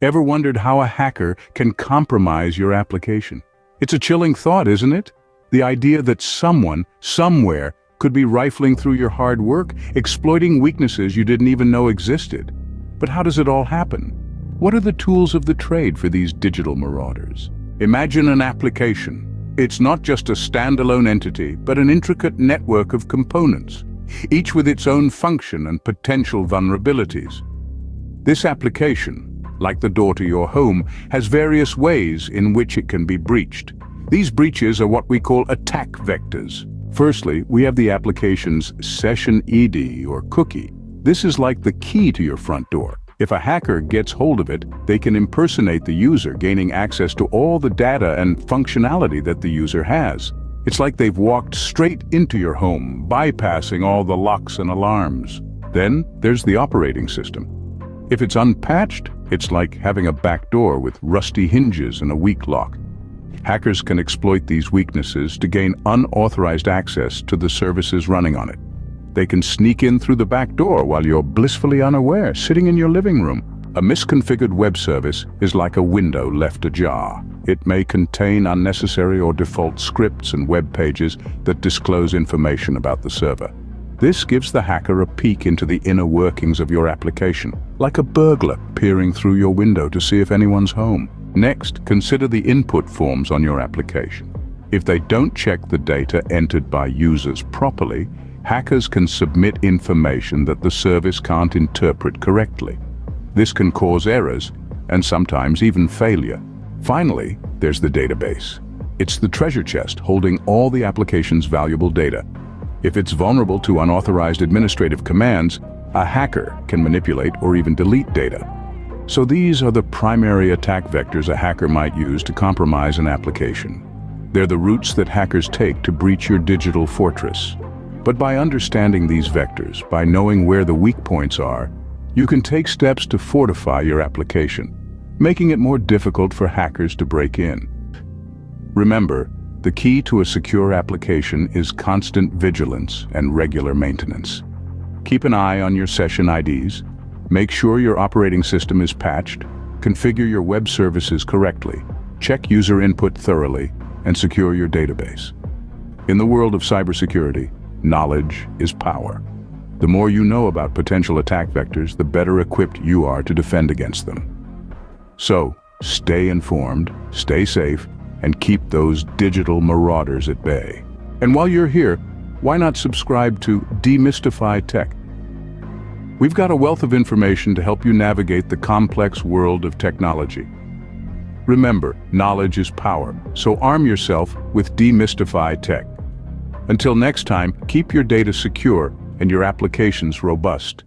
Ever wondered how a hacker can compromise your application? It's a chilling thought, isn't it? The idea that someone, somewhere, could be rifling through your hard work, exploiting weaknesses you didn't even know existed. But how does it all happen? What are the tools of the trade for these digital marauders? Imagine an application. It's not just a standalone entity, but an intricate network of components, each with its own function and potential vulnerabilities. This application, like the door to your home, has various ways in which it can be breached. These breaches are what we call attack vectors. Firstly, we have the application's SessionID or cookie. This is like the key to your front door. If a hacker gets hold of it, they can impersonate the user, gaining access to all the data and functionality that the user has. It's like they've walked straight into your home, bypassing all the locks and alarms. Then there's the operating system. If it's unpatched, it's like having a back door with rusty hinges and a weak lock. Hackers can exploit these weaknesses to gain unauthorized access to the services running on it. They can sneak in through the back door while you're blissfully unaware, sitting in your living room. A misconfigured web service is like a window left ajar. It may contain unnecessary or default scripts and web pages that disclose information about the server. This gives the hacker a peek into the inner workings of your application, like a burglar peering through your window to see if anyone's home. Next, consider the input forms on your application. If they don't check the data entered by users properly, hackers can submit information that the service can't interpret correctly. This can cause errors and sometimes even failure. Finally, there's the database. It's the treasure chest holding all the application's valuable data. If it's vulnerable to unauthorized administrative commands, a hacker can manipulate or even delete data. So these are the primary attack vectors a hacker might use to compromise an application. They're the routes that hackers take to breach your digital fortress. But by understanding these vectors, by knowing where the weak points are, you can take steps to fortify your application, making it more difficult for hackers to break in. Remember, the key to a secure application is constant vigilance and regular maintenance. Keep an eye on your session IDs, make sure your operating system is patched, configure your web services correctly, check user input thoroughly, and secure your database. In the world of cybersecurity, knowledge is power. The more you know about potential attack vectors, the better equipped you are to defend against them. So, stay informed, stay safe, and keep those digital marauders at bay. And while you're here, why not subscribe to Demystify Tech? We've got a wealth of information to help you navigate the complex world of technology. Remember, knowledge is power, so arm yourself with Demystify Tech. Until next time, keep your data secure and your applications robust.